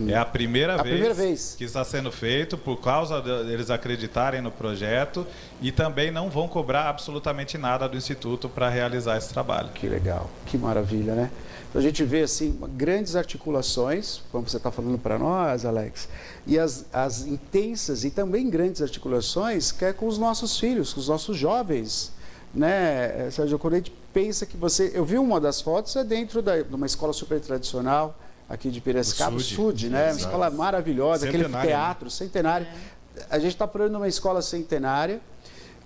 É a primeira vez que está sendo feito, por causa deles acreditarem no projeto, e também não vão cobrar absolutamente nada do Instituto para realizar esse trabalho. Que legal, que maravilha, né? Então a gente vê assim grandes articulações, como você está falando para nós, Alex, e as intensas e também grandes articulações que é com os nossos filhos, com os nossos jovens, né, Sérgio? Quando a gente pensa que eu vi uma das fotos, dentro de uma escola super tradicional aqui de Piracicaba, o SUD, né? Uma escola maravilhosa, aquele teatro centenário. A gente está procurando uma escola centenária,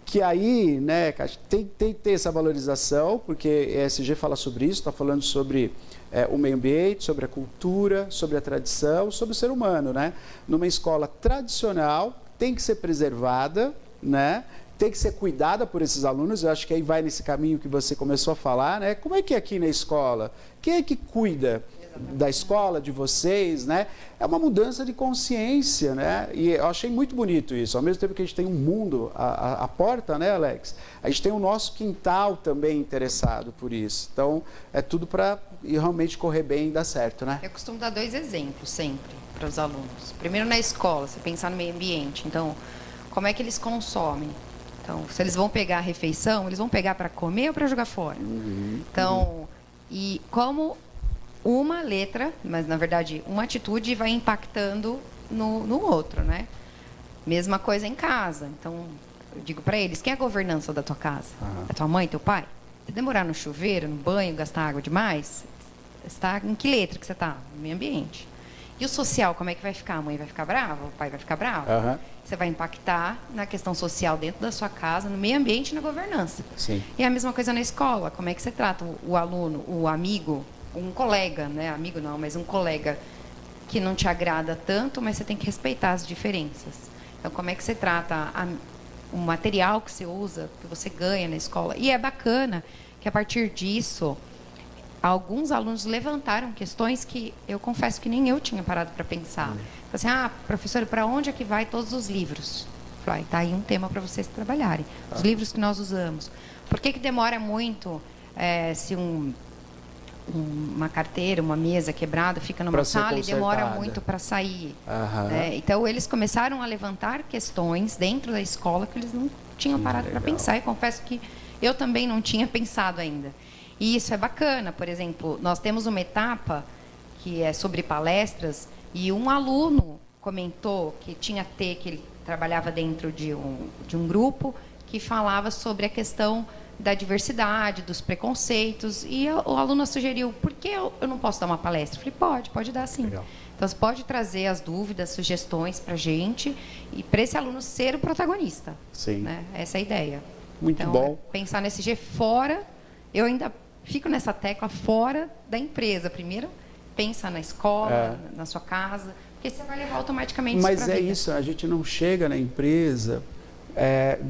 que aí, né, tem que ter essa valorização, porque a ESG fala sobre isso, está falando sobre o meio ambiente, sobre a cultura, sobre a tradição, sobre o ser humano, né? Numa escola tradicional, tem que ser preservada, né? Tem que ser cuidada por esses alunos. Eu acho que aí vai nesse caminho que você começou a falar, né? Como é que é aqui na escola? Quem é que cuida da escola, de vocês, né? É uma mudança de consciência, né? E eu achei muito bonito isso. Ao mesmo tempo que a gente tem um mundo à porta, né, Alex? A gente tem o nosso quintal também interessado por isso. Então, é tudo para realmente correr bem e dar certo, né? Eu costumo dar 2 exemplos sempre para os alunos. Primeiro, na escola, você pensar no meio ambiente. Então, como é que eles consomem? Então, se eles vão pegar a refeição, eles vão pegar para comer ou para jogar fora? Então, e como uma letra, mas na verdade uma atitude vai impactando no outro, né? Mesma coisa em casa. Então, eu digo para eles, quem é a governança da tua casa? É tua mãe, teu pai? Se demorar no chuveiro, no banho, gastar água demais, está em que letra que você está? No meio ambiente. E o social, como é que vai ficar? A mãe vai ficar brava? O pai vai ficar bravo? Você vai impactar na questão social dentro da sua casa, no meio ambiente e na governança. Sim. E a mesma coisa na escola. Como é que você trata o aluno, o amigo, um colega, né? Amigo não, mas um colega que não te agrada tanto, mas você tem que respeitar as diferenças. Então, como é que você trata o material que você usa, que você ganha na escola? E é bacana que, a partir disso, alguns alunos levantaram questões que eu confesso que nem eu tinha parado para pensar. Assim, professora, para onde é que vai todos os livros? Falei, tá aí um tema para vocês trabalharem. Os livros que nós usamos. Por que demora muito se uma carteira, uma mesa quebrada, fica numa sala e demora muito para sair. Então, eles começaram a levantar questões dentro da escola que eles não tinham parado para pensar. E confesso que eu também não tinha pensado ainda. E isso é bacana. Por exemplo, nós temos uma etapa que é sobre palestras e um aluno comentou que que ele trabalhava dentro de um grupo que falava sobre a questão da diversidade, dos preconceitos, e o aluno sugeriu, por que eu não posso dar uma palestra? Eu falei, pode dar sim. Legal. Então, você pode trazer as dúvidas, sugestões para a gente, e para esse aluno ser o protagonista. Sim. Né? Essa é a ideia. Muito bom. Pensar nesse SG fora, eu ainda fico nessa tecla fora da empresa. Primeiro, pensa na escola, na sua casa, porque você vai levar automaticamente isso para a vida. Mas é isso, a gente não chega na empresa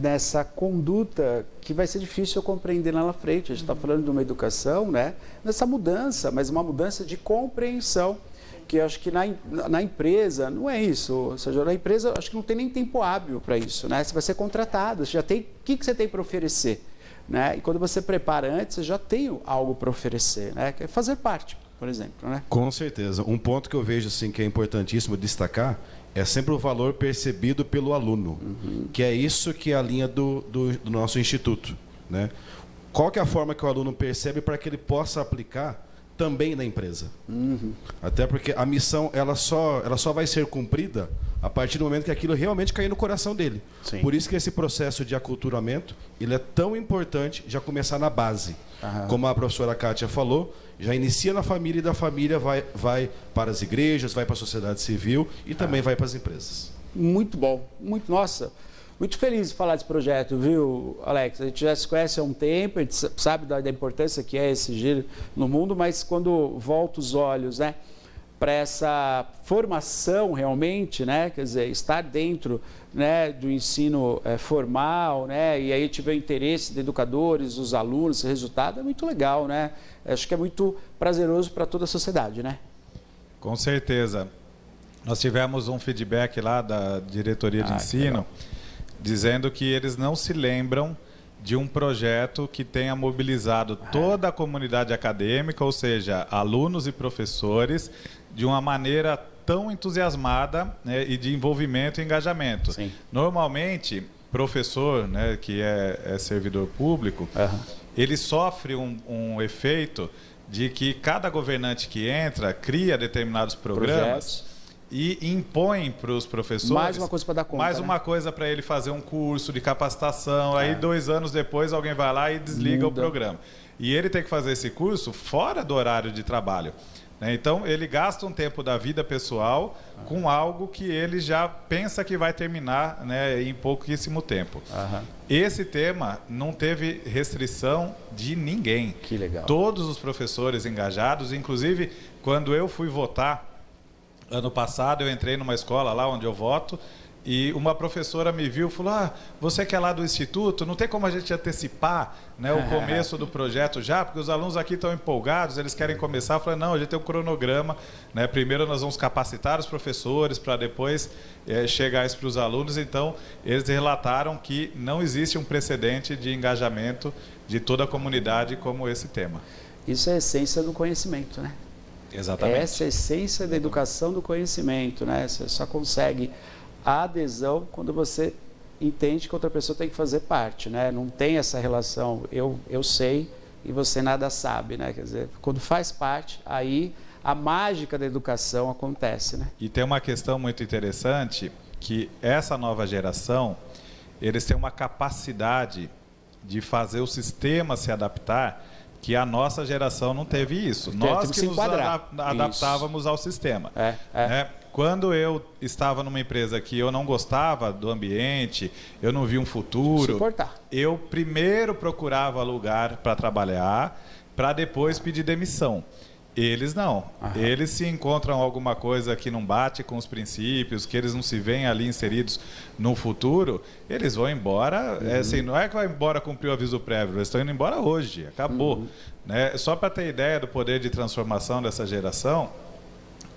nessa conduta que vai ser difícil eu compreender lá na frente. A gente está falando de uma educação, né? Nessa mudança, mas uma mudança de compreensão, que eu acho que na empresa não é isso. Ou seja, na empresa acho que não tem nem tempo hábil para isso, né? Você vai ser contratado, você já tem, o que você tem para oferecer, né? E quando você prepara antes, você já tem algo para oferecer, né? Que é fazer parte, por exemplo, né? Com certeza. Um ponto que eu vejo assim que é importantíssimo destacar é sempre o valor percebido pelo aluno, que é isso que é a linha do nosso instituto, né? Qual que é a forma que o aluno percebe para que ele possa aplicar também na empresa? Até porque a missão ela só vai ser cumprida a partir do momento que aquilo realmente cair no coração dele. Sim. Por isso que esse processo de aculturamento ele é tão importante já começar na base. Como a professora Kátia falou, já inicia na família e da família vai para as igrejas, vai para a sociedade civil e também vai para as empresas. Muito bom. Nossa, muito feliz de falar desse projeto, viu, Alex? A gente já se conhece há um tempo, a gente sabe da importância que é esse giro no mundo, mas quando volta os olhos, né, para essa formação realmente, né, quer dizer, estar dentro, né, do ensino formal, né, e aí tiver o interesse de educadores, dos alunos, esse resultado é muito legal, né? Acho que é muito prazeroso para toda a sociedade, né? Com certeza. Nós tivemos um feedback lá da diretoria de ensino, dizendo que eles não se lembram de um projeto que tenha mobilizado toda a comunidade acadêmica, ou seja, alunos e professores, de uma maneira tão entusiasmada, né, e de envolvimento e engajamento. Sim. Normalmente, professor, né, que é servidor público, ele sofre um efeito de que cada governante que entra cria determinados programas e impõe para os professores mais uma coisa para dar conta, mais uma coisa para ele fazer um curso de capacitação. Aí 2 anos depois alguém vai lá e desliga o programa. E ele tem que fazer esse curso fora do horário de trabalho. Então, ele gasta um tempo da vida pessoal com algo que ele já pensa que vai terminar, né, em pouquíssimo tempo. Esse tema não teve restrição de ninguém. Que legal. Todos os professores engajados, inclusive, quando eu fui votar, ano passado, eu entrei numa escola lá onde eu voto, e uma professora me viu e falou, você que é lá do Instituto, não tem como a gente antecipar, né, o começo do projeto já, porque os alunos aqui estão empolgados, eles querem começar. Eu falei, não, a gente tem um cronograma, né, primeiro nós vamos capacitar os professores para depois chegar isso para os alunos. Então, eles relataram que não existe um precedente de engajamento de toda a comunidade como esse tema. Isso é a essência do conhecimento, né? Exatamente. Essa é a essência da educação do conhecimento, né? Você só consegue a adesão quando você entende que outra pessoa tem que fazer parte, né? Não tem essa relação eu sei e você nada sabe, né? Quer dizer, quando faz parte, aí a mágica da educação acontece, né? E tem uma questão muito interessante, que essa nova geração, eles têm uma capacidade de fazer o sistema se adaptar, que a nossa geração não teve isso. Nós que nos adaptávamos ao sistema. Quando eu estava numa empresa que eu não gostava do ambiente, eu não vi um futuro, eu primeiro procurava lugar para trabalhar, para depois pedir demissão. Eles não. Eles se encontram alguma coisa que não bate com os princípios, que eles não se veem ali inseridos no futuro, eles vão embora. Assim, não é que vai embora cumprir o aviso prévio, eles estão indo embora hoje, acabou. Né? Só para ter ideia do poder de transformação dessa geração,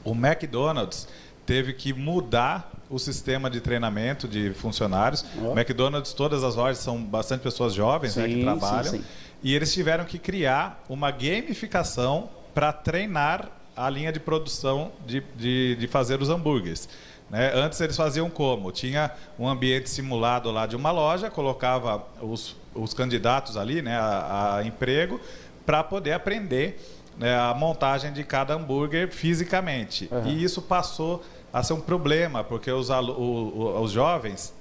o McDonald's teve que mudar o sistema de treinamento de funcionários. O McDonald's, todas as lojas são bastante pessoas jovens, né, que trabalham. E eles tiveram que criar uma gamificação para treinar a linha de produção de fazer os hambúrgueres. Né? Antes eles faziam como? Tinha um ambiente simulado lá de uma loja, colocava os candidatos ali, né, a emprego, para poder aprender, né, a montagem de cada hambúrguer fisicamente. Uhum. E isso passou a ser um problema, porque os jovens,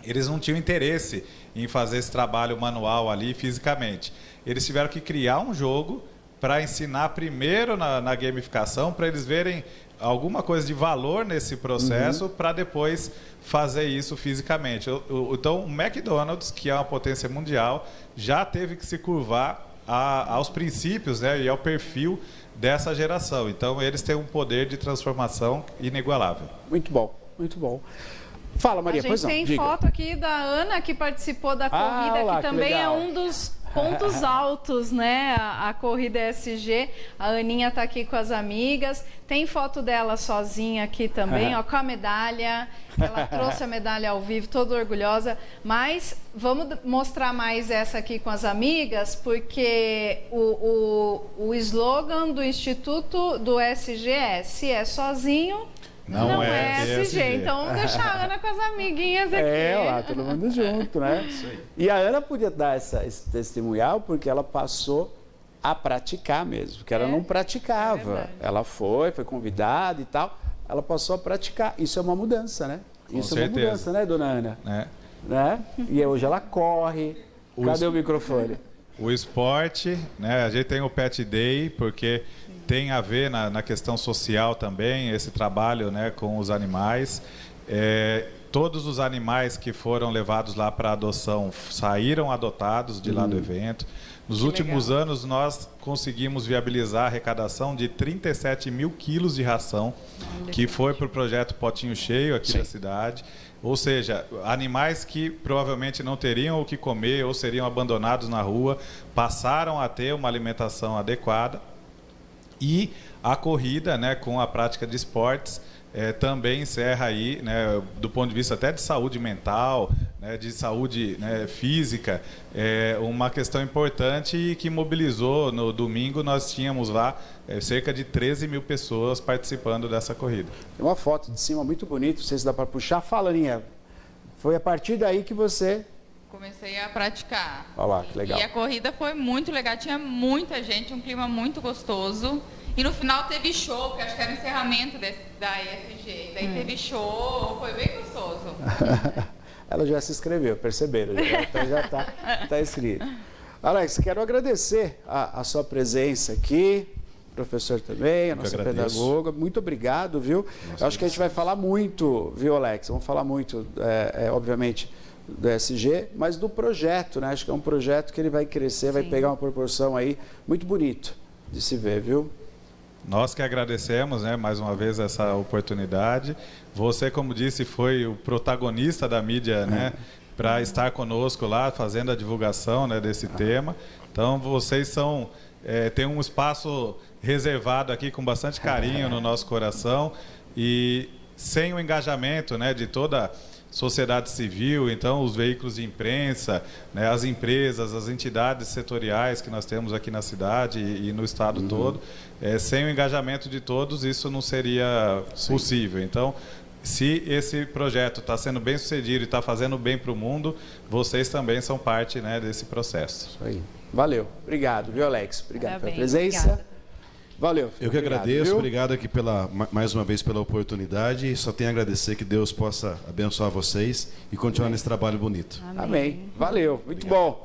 eles não tinham interesse em fazer esse trabalho manual ali fisicamente. Eles tiveram que criar um jogo para ensinar primeiro na gamificação, para eles verem alguma coisa de valor nesse processo, para depois fazer isso fisicamente. Então, o McDonald's, que é uma potência mundial, já teve que se curvar aos princípios, né, e ao perfil dessa geração. Então, eles têm um poder de transformação inigualável. Muito bom, muito bom. Fala, Maria, pois não. A gente tem foto aqui da Ana, que participou da corrida, que também é um dos pontos altos, né? A corrida ESG. A Aninha está aqui com as amigas. Tem foto dela sozinha aqui também, ó, com a medalha. Ela trouxe a medalha ao vivo, toda orgulhosa. Mas vamos mostrar mais essa aqui com as amigas, porque o slogan do Instituto do ESG é: se é sozinho, não é ESG. Então vamos deixar a Ana com as amiguinhas aqui. Lá, todo mundo junto, né? Isso aí. E a Ana podia dar esse testemunhal porque ela passou a praticar mesmo, porque ela não praticava. Ela foi convidada e tal, ela passou a praticar. Isso é uma mudança, né? Isso é uma mudança, né, dona Ana? Né? E hoje ela corre. Cadê o microfone? O esporte, né? A gente tem o Pet Day, porque tem a ver na questão social também, esse trabalho, né, com os animais. Todos os animais que foram levados lá para adoção saíram adotados de lá do evento. Nos últimos anos, nós conseguimos viabilizar a arrecadação de 37 mil quilos de ração, que foi para o projeto Potinho Cheio aqui da cidade. Ou seja, animais que provavelmente não teriam o que comer ou seriam abandonados na rua, passaram a ter uma alimentação adequada. E a corrida, né, com a prática de esportes, também encerra aí, né, do ponto de vista até de saúde mental, né, de saúde, né, física, uma questão importante e que mobilizou. No domingo nós tínhamos lá cerca de 13 mil pessoas participando dessa corrida. Tem uma foto de cima muito bonita, não sei se dá para puxar. Fala, Aninha, foi a partir daí que você... Comecei a praticar. Olha lá, que legal. E a corrida foi muito legal, tinha muita gente, um clima muito gostoso. E no final teve show, que acho que era o encerramento da ESG. Daí teve show, foi bem gostoso. Ela já se inscreveu, perceberam? Então já está inscrito. Alex, quero agradecer a sua presença aqui, professor também, a nossa pedagoga. Muito obrigado, viu? Eu acho que a gente vai falar muito, viu, Alex? Vamos falar muito, obviamente, do ESG, mas do projeto, né? Acho que é um projeto que ele vai crescer, vai pegar uma proporção aí muito bonito de se ver, viu? Nós que agradecemos, né, mais uma vez essa oportunidade. Você, como disse, foi o protagonista da mídia, né, para estar conosco lá, fazendo a divulgação, né, desse tema. Então, vocês têm um espaço reservado aqui com bastante carinho no nosso coração, e sem o engajamento, né, de toda sociedade civil, então os veículos de imprensa, né, as empresas, as entidades setoriais que nós temos aqui na cidade e no estado todo, sem o engajamento de todos, isso não seria possível. Então, se esse projeto está sendo bem sucedido e está fazendo bem para o mundo, vocês também são parte, né, desse processo. Isso aí. Valeu. Obrigado, viu, Alex? Obrigado pela presença. Obrigada. Valeu. Eu que agradeço, obrigado aqui mais uma vez pela oportunidade. Só tenho a agradecer, que Deus possa abençoar vocês e continuar nesse trabalho bonito. Amém. Valeu, muito bom.